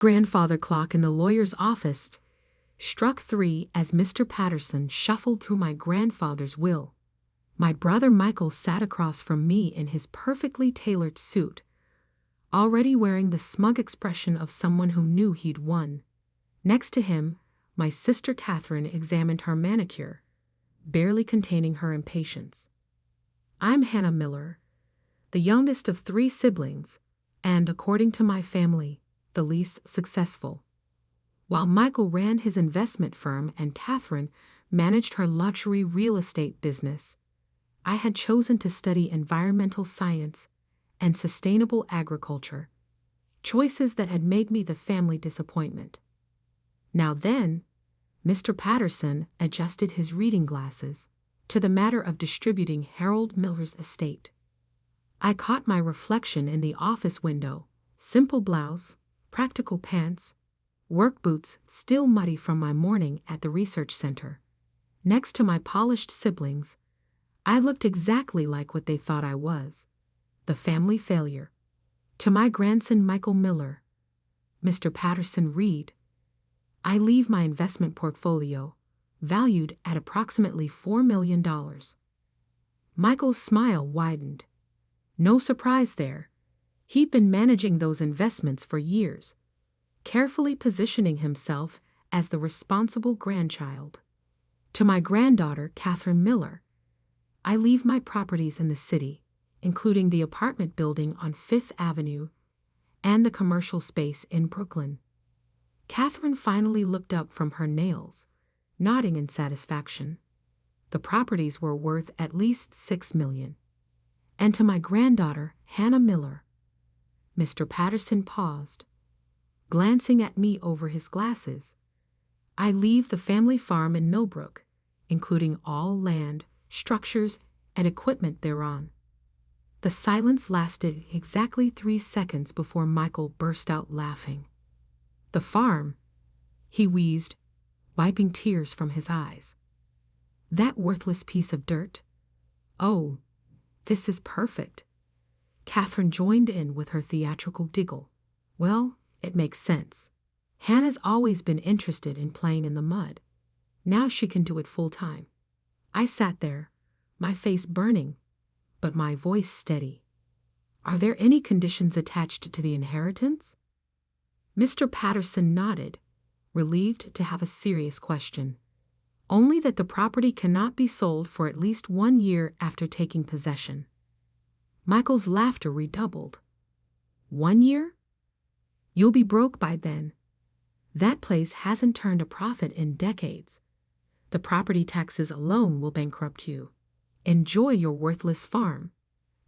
Grandfather clock in the lawyer's office struck 3 as Mr. Patterson shuffled through my grandfather's will. My brother Michael sat across from me in his perfectly tailored suit, already wearing the smug expression of someone who knew he'd won. Next to him, my sister Catherine examined her manicure, barely containing her impatience. I'm Hannah Miller, the youngest of 3 siblings, and, according to my family, the least successful. While Michael ran his investment firm and Catherine managed her luxury real estate business, I had chosen to study environmental science and sustainable agriculture, choices that had made me the family disappointment. Now then, Mr. Patterson adjusted his reading glasses to the matter of distributing Harold Miller's estate. I caught my reflection in the office window, simple blouse, practical pants, work boots still muddy from my morning at the research center. Next to my polished siblings, I looked exactly like what they thought I was, the family failure. To my grandson Michael Miller, Mr. Patterson read, I leave my investment portfolio, valued at approximately $4 million. Michael's smile widened. No surprise there. He'd been managing those investments for years, carefully positioning himself as the responsible grandchild. To my granddaughter, Catherine Miller, I leave my properties in the city, including the apartment building on 5th Avenue and the commercial space in Brooklyn. Catherine finally looked up from her nails, nodding in satisfaction. The properties were worth at least $6 million. And to my granddaughter, Hannah Miller, Mr. Patterson paused, glancing at me over his glasses. I leave the family farm in Millbrook, including all land, structures, and equipment thereon. The silence lasted exactly 3 seconds before Michael burst out laughing. The farm, he wheezed, wiping tears from his eyes. That worthless piece of dirt? Oh, this is perfect. Catherine joined in with her theatrical giggle. Well, it makes sense. Hannah's always been interested in playing in the mud. Now she can do it full time. I sat there, my face burning, but my voice steady. Are there any conditions attached to the inheritance? Mr. Patterson nodded, relieved to have a serious question. Only that the property cannot be sold for at least 1 year after taking possession. Michael's laughter redoubled. 1 year? You'll be broke by then. That place hasn't turned a profit in decades. The property taxes alone will bankrupt you. Enjoy your worthless farm.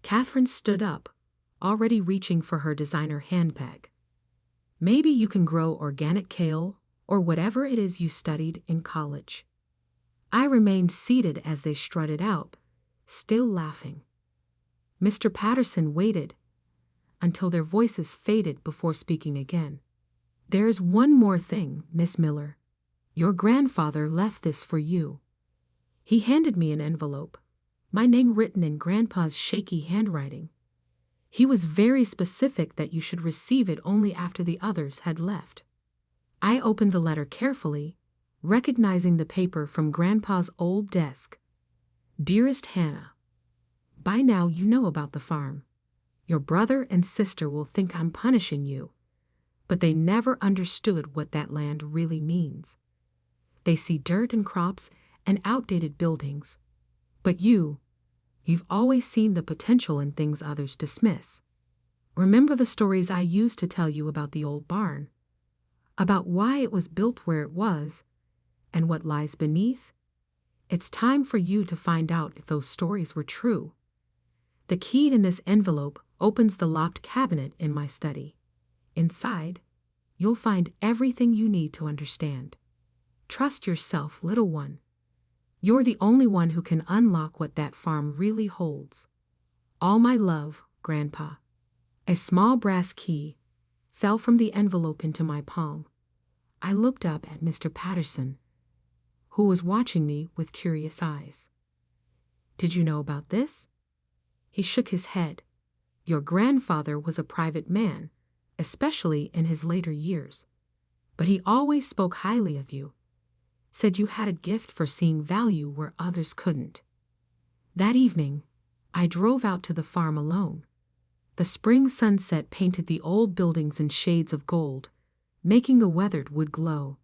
Catherine stood up, already reaching for her designer handbag. Maybe you can grow organic kale or whatever it is you studied in college. I remained seated as they strutted out, still laughing. Mr. Patterson waited until their voices faded before speaking again. There's one more thing, Miss Miller. Your grandfather left this for you. He handed me an envelope, my name written in Grandpa's shaky handwriting. He was very specific that you should receive it only after the others had left. I opened the letter carefully, recognizing the paper from Grandpa's old desk. Dearest Hannah, by now you know about the farm. Your brother and sister will think I'm punishing you, but they never understood what that land really means. They see dirt and crops and outdated buildings. But you've always seen the potential in things others dismiss. Remember the stories I used to tell you about the old barn, about why it was built where it was, and what lies beneath? It's time for you to find out if those stories were true. The key in this envelope opens the locked cabinet in my study. Inside, you'll find everything you need to understand. Trust yourself, little one. You're the only one who can unlock what that farm really holds. All my love, Grandpa. A small brass key fell from the envelope into my palm. I looked up at Mr. Patterson, who was watching me with curious eyes. Did you know about this? He shook his head. Your grandfather was a private man, especially in his later years. But he always spoke highly of you, said you had a gift for seeing value where others couldn't. That evening, I drove out to the farm alone. The spring sunset painted the old buildings in shades of gold, making the weathered wood glow.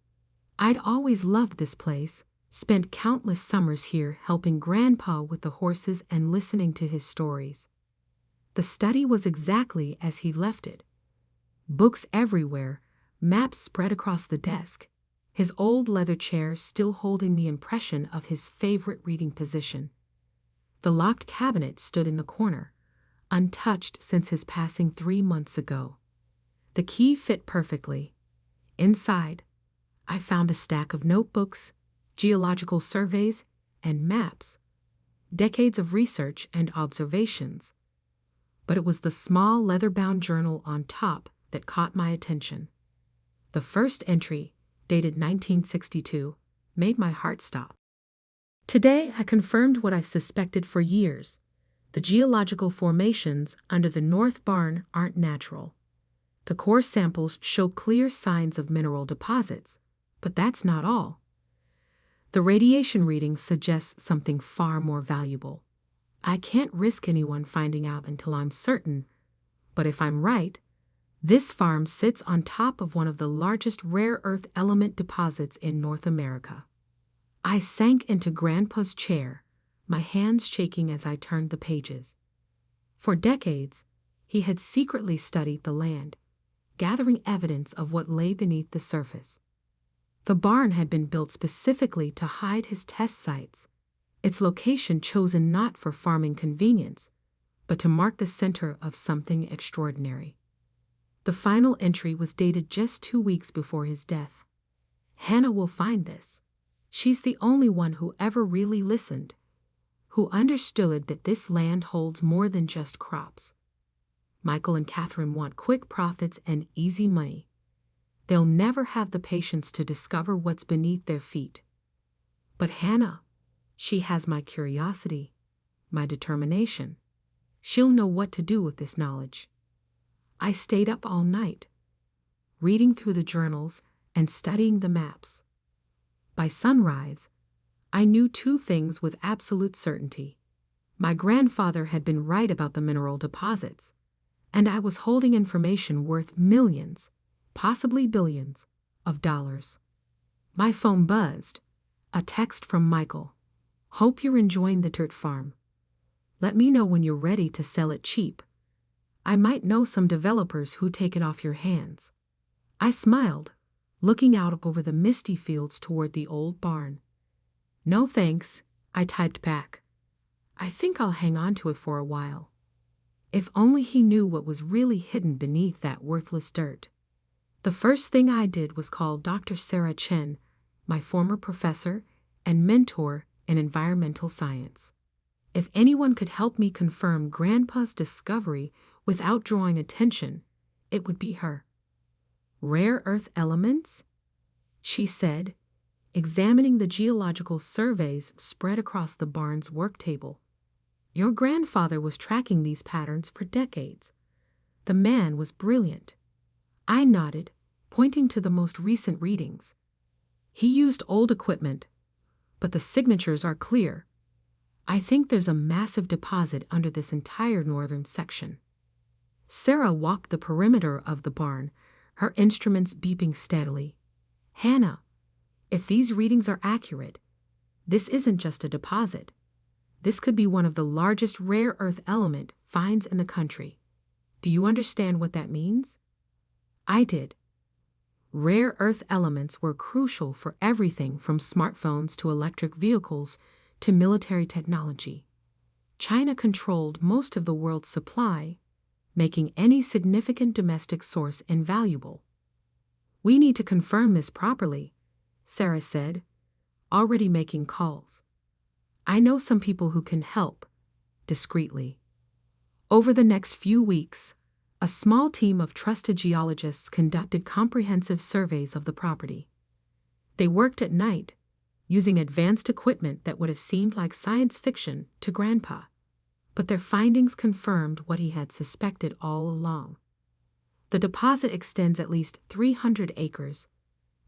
I'd always loved this place, spent countless summers here helping Grandpa with the horses and listening to his stories. The study was exactly as he left it. Books everywhere, maps spread across the desk, his old leather chair still holding the impression of his favorite reading position. The locked cabinet stood in the corner, untouched since his passing 3 months ago. The key fit perfectly. Inside, I found a stack of notebooks, geological surveys, and maps. Decades of research and observations. But it was the small leather-bound journal on top that caught my attention. The first entry, dated 1962, made my heart stop. Today, I confirmed what I've suspected for years. The geological formations under the North Barn aren't natural. The core samples show clear signs of mineral deposits, but that's not all. The radiation reading suggests something far more valuable. I can't risk anyone finding out until I'm certain, but if I'm right, this farm sits on top of one of the largest rare earth element deposits in North America. I sank into Grandpa's chair, my hands shaking as I turned the pages. For decades, he had secretly studied the land, gathering evidence of what lay beneath the surface. The barn had been built specifically to hide his test sites, its location chosen not for farming convenience, but to mark the center of something extraordinary. The final entry was dated just 2 weeks before his death. Hannah will find this. She's the only one who ever really listened, who understood that this land holds more than just crops. Michael and Catherine want quick profits and easy money. They'll never have the patience to discover what's beneath their feet. But Hannah, she has my curiosity, my determination. She'll know what to do with this knowledge. I stayed up all night, reading through the journals and studying the maps. By sunrise, I knew 2 things with absolute certainty. My grandfather had been right about the mineral deposits, and I was holding information worth millions, possibly billions, of dollars. My phone buzzed. A text from Michael. "Hope you're enjoying the dirt farm. Let me know when you're ready to sell it cheap. I might know some developers who take it off your hands." I smiled, looking out over the misty fields toward the old barn. "No thanks," I typed back. "I think I'll hang on to it for a while." If only he knew what was really hidden beneath that worthless dirt. The first thing I did was call Dr. Sarah Chen, my former professor and mentor in environmental science. If anyone could help me confirm Grandpa's discovery without drawing attention, it would be her. "Rare earth elements?" she said, examining the geological surveys spread across the barn's work table. "Your grandfather was tracking these patterns for decades. The man was brilliant." I nodded, pointing to the most recent readings. "He used old equipment, but the signatures are clear. I think there's a massive deposit under this entire northern section." Sarah walked the perimeter of the barn, her instruments beeping steadily. "Hannah, if these readings are accurate, this isn't just a deposit. This could be one of the largest rare earth element finds in the country. Do you understand what that means?" I did. Rare earth elements were crucial for everything from smartphones to electric vehicles to military technology. China controlled most of the world's supply, making any significant domestic source invaluable. "We need to confirm this properly," Sarah said, already making calls. "I know some people who can help," discreetly. Over the next few weeks, a small team of trusted geologists conducted comprehensive surveys of the property. They worked at night, using advanced equipment that would have seemed like science fiction to Grandpa, but their findings confirmed what he had suspected all along. The deposit extends at least 300 acres,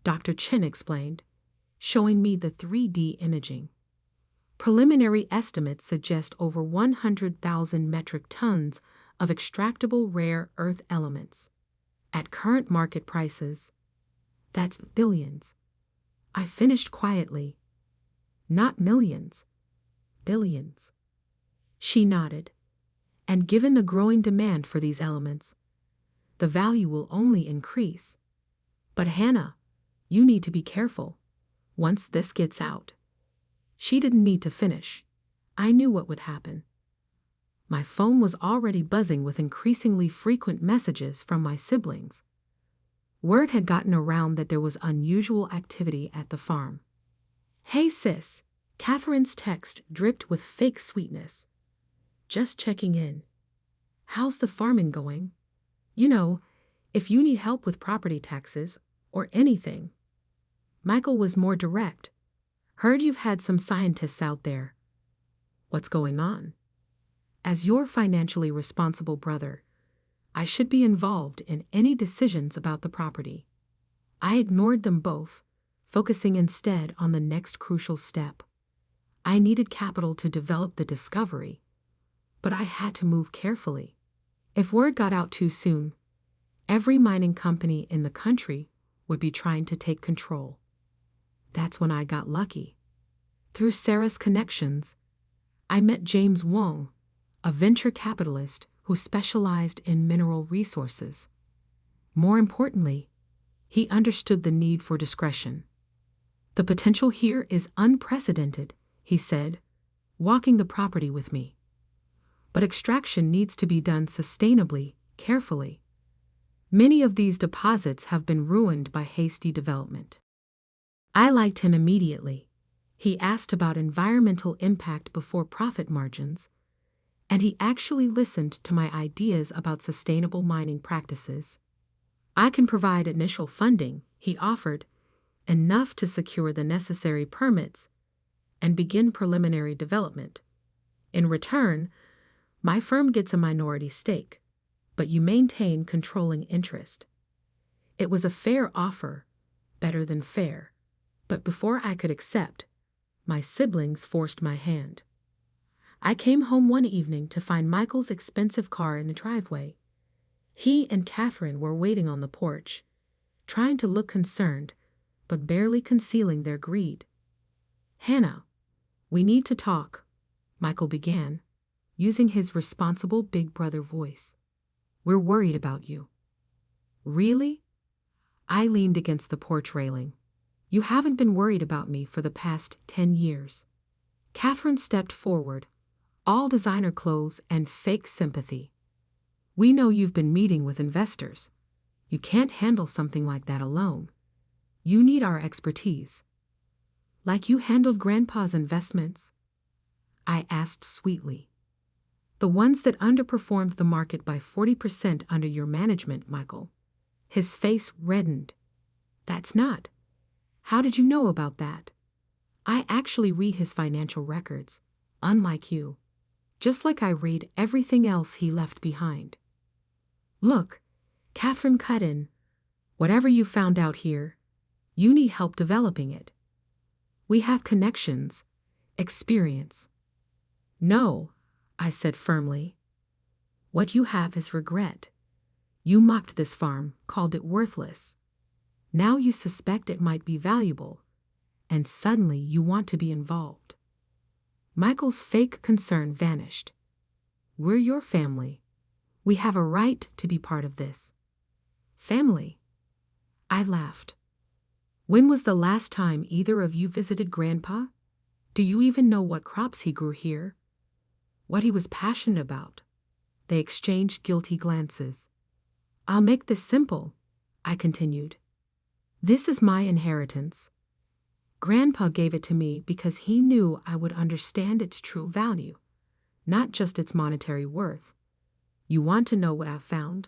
Dr. Chin explained, showing me the 3D imaging. Preliminary estimates suggest over 100,000 metric tons of extractable rare earth elements. At current market prices, that's billions. I finished quietly. Not millions, billions. She nodded. And given the growing demand for these elements, the value will only increase. But Hannah, you need to be careful. Once this gets out. She didn't need to finish. I knew what would happen. My phone was already buzzing with increasingly frequent messages from my siblings. Word had gotten around that there was unusual activity at the farm. "Hey sis," Catherine's text dripped with fake sweetness. "Just checking in. How's the farming going? You know, if you need help with property taxes or anything." Michael was more direct. "Heard you've had some scientists out there. What's going on? As your financially responsible brother, I should be involved in any decisions about the property." I ignored them both, focusing instead on the next crucial step. I needed capital to develop the discovery, but I had to move carefully. If word got out too soon, every mining company in the country would be trying to take control. That's when I got lucky. Through Sarah's connections, I met James Wong, a venture capitalist who specialized in mineral resources. More importantly, he understood the need for discretion. "The potential here is unprecedented," he said, walking the property with me. "But extraction needs to be done sustainably, carefully. Many of these deposits have been ruined by hasty development." I liked him immediately. He asked about environmental impact before profit margins, and he actually listened to my ideas about sustainable mining practices. "I can provide initial funding," he offered, "enough to secure the necessary permits and begin preliminary development. In return, my firm gets a minority stake, but you maintain controlling interest." It was a fair offer, better than fair, but before I could accept, my siblings forced my hand. I came home one evening to find Michael's expensive car in the driveway. He and Catherine were waiting on the porch, trying to look concerned, but barely concealing their greed. "Hannah, we need to talk," Michael began, using his responsible big brother voice. "We're worried about you." "Really?" I leaned against the porch railing. "You haven't been worried about me for the past 10 years. Catherine stepped forward, all designer clothes and fake sympathy. "We know you've been meeting with investors. You can't handle something like that alone. You need our expertise." "Like you handled Grandpa's investments?" I asked sweetly. "The ones that underperformed the market by 40% under your management, Michael." His face reddened. "That's not. How did you know about that?" "I actually read his financial records, unlike you. Just like I read everything else he left behind." "Look," Catherine cut in, "whatever you found out here, you need help developing it. We have connections, experience." "No," I said firmly. "What you have is regret. You mocked this farm, called it worthless. Now you suspect it might be valuable, and suddenly you want to be involved." Michael's fake concern vanished. "We're your family. We have a right to be part of this." "Family?" I laughed. "When was the last time either of you visited Grandpa? Do you even know what crops he grew here? What he was passionate about?" They exchanged guilty glances. "I'll make this simple," I continued. "This is my inheritance. Grandpa gave it to me because he knew I would understand its true value, not just its monetary worth. You want to know what I've found?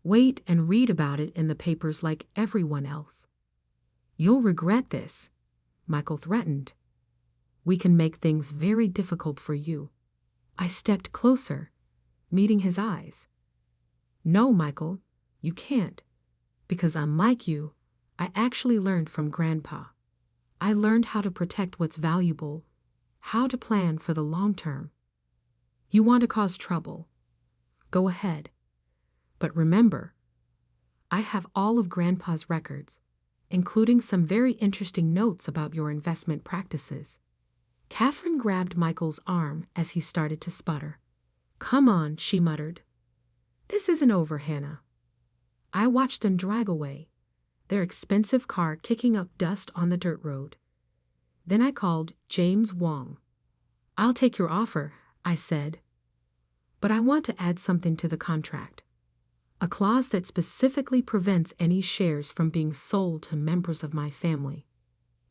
Wait and read about it in the papers like everyone else." "You'll regret this," Michael threatened. "We can make things very difficult for you." I stepped closer, meeting his eyes. "No, Michael, You can't, because unlike you, I actually learned from Grandpa. I learned how to protect what's valuable, how to plan for the long term. You want to cause trouble? Go ahead. But remember, I have all of Grandpa's records, including some very interesting notes about your investment practices. Catherine grabbed Michael's arm as he started to sputter. Come on, she muttered. This isn't over, Hannah. I watched them drag away, their expensive car kicking up dust on the dirt road. Then I called James Wong. I'll take your offer, I said. But I want to add something to the contract. A clause that specifically prevents any shares from being sold to members of my family.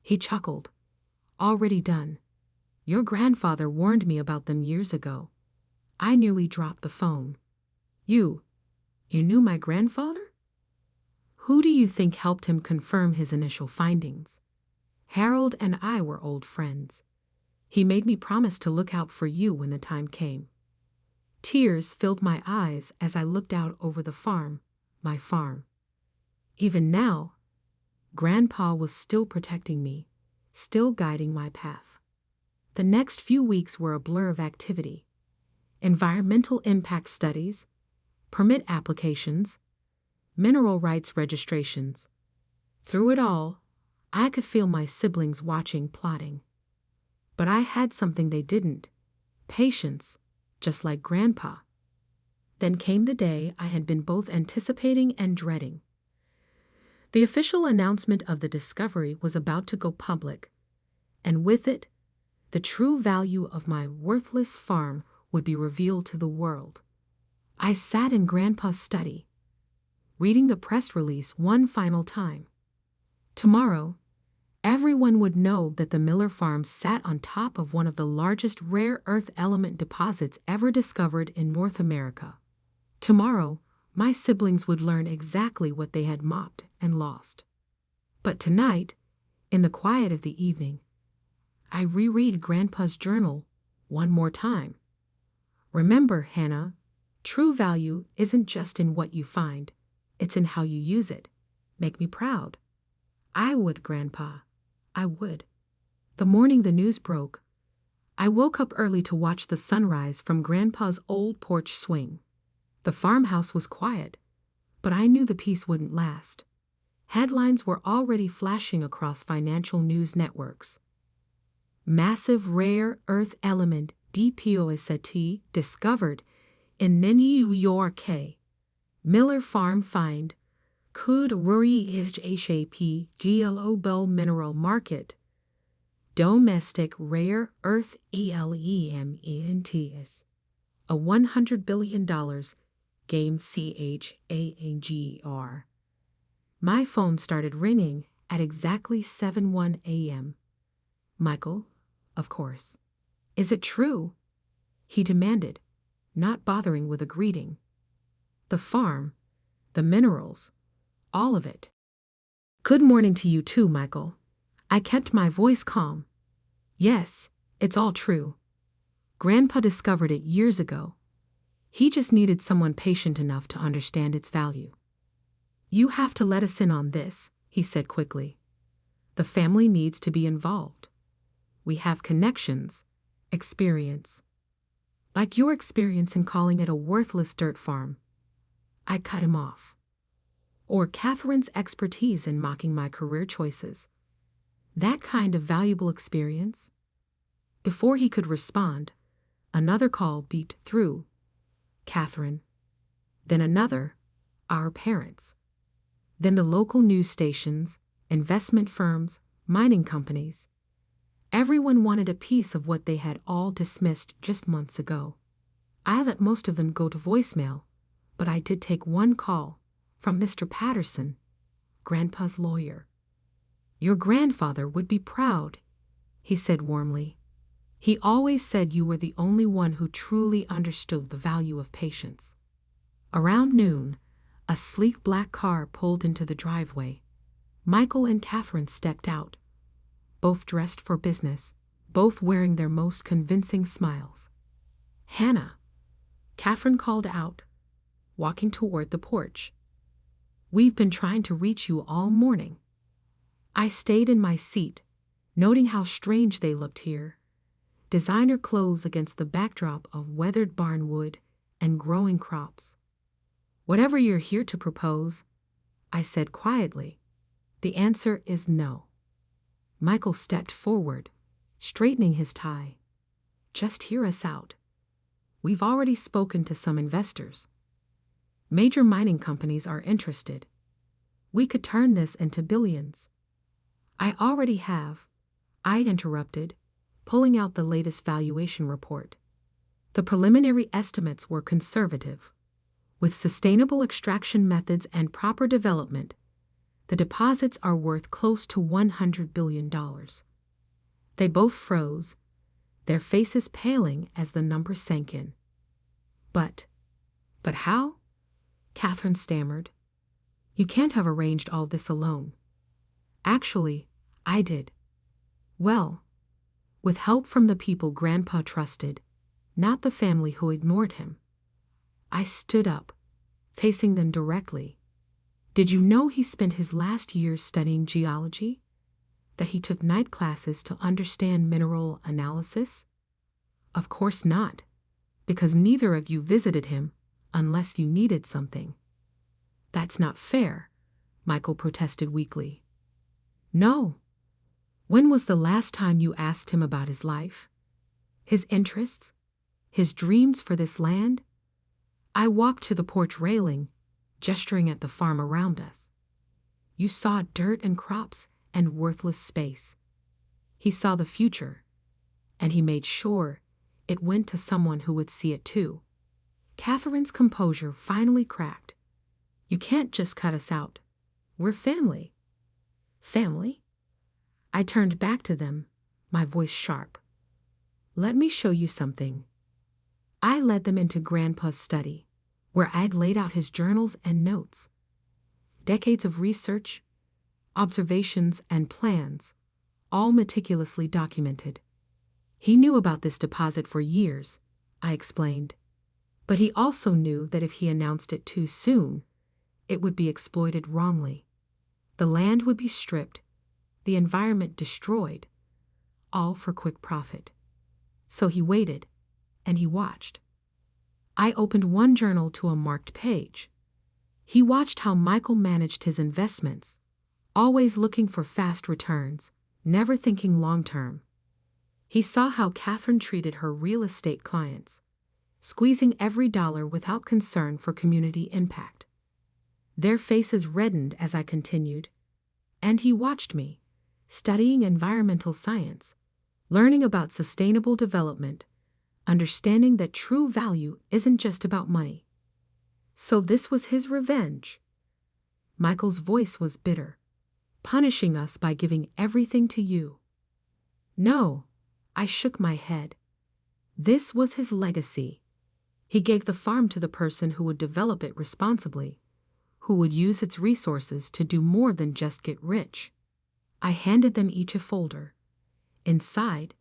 He chuckled. Already done. Your grandfather warned me about them years ago. I nearly dropped the phone. You knew my grandfather? Who do you think helped him confirm his initial findings? Harold and I were old friends. He made me promise to look out for you when the time came. Tears filled my eyes as I looked out over the farm, my farm. Even now, Grandpa was still protecting me, still guiding my path. The next few weeks were a blur of activity. Environmental impact studies, permit applications, mineral rights registrations. Through it all, I could feel my siblings watching, plotting. But I had something they didn't: patience, just like Grandpa. Then came the day I had been both anticipating and dreading. The official announcement of the discovery was about to go public, and with it, the true value of my worthless farm would be revealed to the world. I sat in Grandpa's study, reading the press release one final time. Tomorrow, everyone would know that the Miller farm sat on top of one of the largest rare earth element deposits ever discovered in North America. Tomorrow, my siblings would learn exactly what they had mocked and lost. But tonight, in the quiet of the evening, I reread Grandpa's journal one more time. Remember, Hannah, true value isn't just in what you find, it's in how you use it. Make me proud. I would, Grandpa. I would. The morning the news broke, I woke up early to watch the sunrise from Grandpa's old porch swing. The farmhouse was quiet, but I knew the peace wouldn't last. Headlines were already flashing across financial news networks. Massive rare earth element deposit discovered in New York. Miller farm find could worry HAP global mineral market. Domestic rare earth elements. A $100 billion game CHANGR. My phone started ringing at exactly 7:01 a.m. Michael, of course. Is it true? He demanded, not bothering with a greeting. The farm, the minerals, all of it. Good morning to you too, Michael. I kept my voice calm. Yes, it's all true. Grandpa discovered it years ago. He just needed someone patient enough to understand its value. You have to let us in on this, he said quickly. The family needs to be involved. We have connections, experience. Like your experience in calling it a worthless dirt farm. I cut him off. Or Catherine's expertise in mocking my career choices. That kind of valuable experience. Before he could respond, another call beeped through. Catherine. Then another, our parents. Then the local news stations, investment firms, mining companies. Everyone wanted a piece of what they had all dismissed just months ago. I let most of them go to voicemail, but I did take one call from Mr. Patterson, Grandpa's lawyer. Your grandfather would be proud, he said warmly. He always said you were the only one who truly understood the value of patience. Around noon, a sleek black car pulled into the driveway. Michael and Catherine stepped out, both dressed for business, both wearing their most convincing smiles. Hannah, Catherine called out, walking toward the porch. We've been trying to reach you all morning." I stayed in my seat, noting how strange they looked here. Designer clothes against the backdrop of weathered barnwood and growing crops. "Whatever you're here to propose," I said quietly, "the answer is no." Michael stepped forward, straightening his tie. "Just hear us out. We've already spoken to some investors. Major mining companies are interested. We could turn this into billions." "I already have," I interrupted, pulling out the latest valuation report. The preliminary estimates were conservative. With sustainable extraction methods and proper development, the deposits are worth close to $100 billion. They both froze, their faces paling as the number sank in. But how?" Catherine stammered. "You can't have arranged all this alone." "Actually, I did. Well, with help from the people Grandpa trusted, not the family who ignored him." I stood up, facing them directly. "Did you know he spent his last years studying geology? That he took night classes to understand mineral analysis?" "Of course not, because neither of you visited him unless you needed something." "That's not fair," Michael protested weakly. "No. When was the last time you asked him about his life? His interests? His dreams for this land?" I walked to the porch railing, gesturing at the farm around us. "You saw dirt and crops and worthless space. He saw the future, and he made sure it went to someone who would see it too." Catherine's composure finally cracked. "You can't just cut us out. We're family." "Family?" I turned back to them, my voice sharp. "Let me show you something." I led them into Grandpa's study, where I'd laid out his journals and notes. Decades of research, observations, and plans, all meticulously documented. He knew about this deposit for years, I explained. But he also knew that if he announced it too soon, it would be exploited wrongly. The land would be stripped, the environment destroyed, all for quick profit. So he waited, and he watched. I opened one journal to a marked page. He watched how Michael managed his investments, always looking for fast returns, never thinking long-term. He saw how Catherine treated her real estate clients, squeezing every dollar without concern for community impact. Their faces reddened as I continued, and he watched me, studying environmental science, learning about sustainable development, understanding that true value isn't just about money. So this was his revenge. Michael's voice was bitter, punishing us by giving everything to you. No, I shook my head. This was his legacy. He gave the farm to the person who would develop it responsibly, who would use its resources to do more than just get rich. I handed them each a folder. Inside,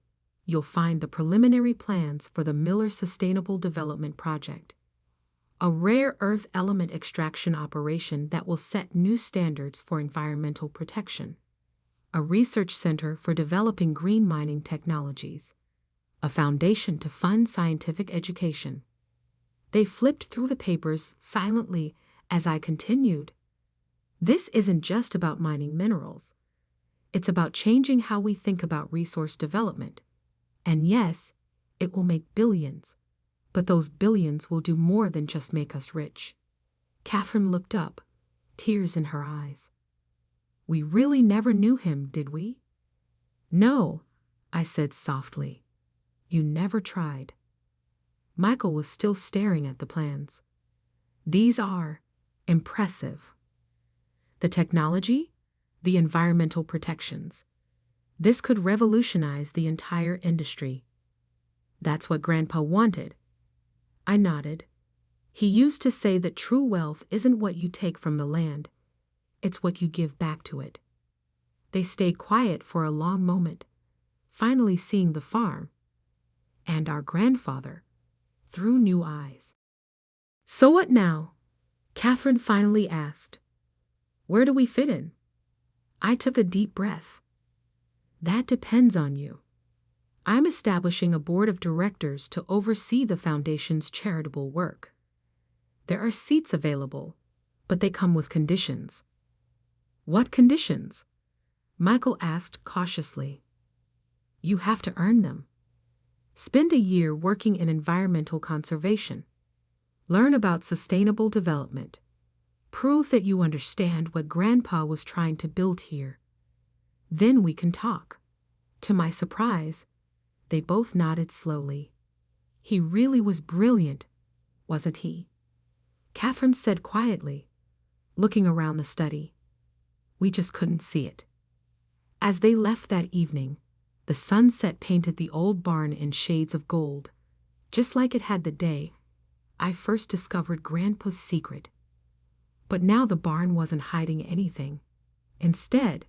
you'll find the preliminary plans for the Miller Sustainable Development Project, a rare earth element extraction operation that will set new standards for environmental protection, a research center for developing green mining technologies, a foundation to fund scientific education. They flipped through the papers silently as I continued. This isn't just about mining minerals. It's about changing how we think about resource development. And yes, it will make billions, but those billions will do more than just make us rich. Catherine looked up, tears in her eyes. We really never knew him, did we? No, I said softly. You never tried. Michael was still staring at the plans. These are impressive. The technology, the environmental protections. This could revolutionize the entire industry. That's what Grandpa wanted. I nodded. He used to say that true wealth isn't what you take from the land, it's what you give back to it. They stayed quiet for a long moment, finally seeing the farm, and our grandfather, through new eyes. So what now? Catherine finally asked. Where do we fit in? I took a deep breath. That depends on you. I'm establishing a board of directors to oversee the foundation's charitable work. There are seats available, but they come with conditions. What conditions? Michael asked cautiously. You have to earn them. Spend a year working in environmental conservation. Learn about sustainable development. Prove that you understand what Grandpa was trying to build here. Then we can talk. To my surprise, they both nodded slowly. He really was brilliant, wasn't he? Catherine said quietly, looking around the study. We just couldn't see it. As they left that evening, the sunset painted the old barn in shades of gold, just like it had the day I first discovered Grandpa's secret. But now the barn wasn't hiding anything. Instead,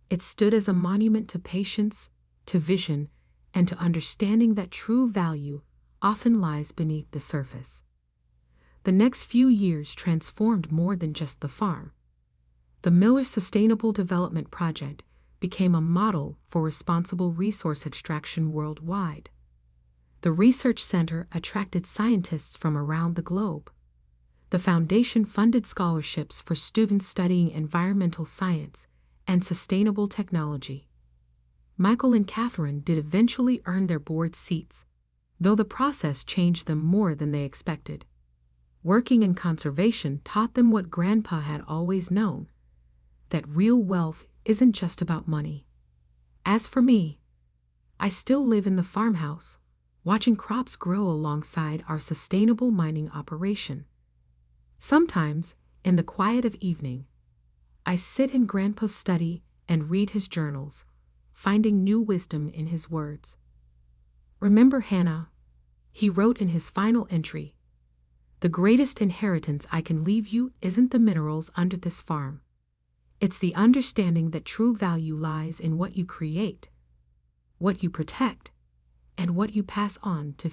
it stood as a monument to patience, to vision, and to understanding that true value often lies beneath the surface. The next few years transformed more than just the farm. The Miller Sustainable Development Project became a model for responsible resource extraction worldwide. The research center attracted scientists from around the globe. The foundation funded scholarships for students studying environmental science and sustainable technology. Michael and Catherine did eventually earn their board seats, though the process changed them more than they expected. Working in conservation taught them what Grandpa had always known, that real wealth isn't just about money. As for me, I still live in the farmhouse, watching crops grow alongside our sustainable mining operation. Sometimes, in the quiet of evening, I sit in Grandpa's study and read his journals, finding new wisdom in his words. Remember, Hannah, he wrote in his final entry, the greatest inheritance I can leave you isn't the minerals under this farm. It's the understanding that true value lies in what you create, what you protect, and what you pass on to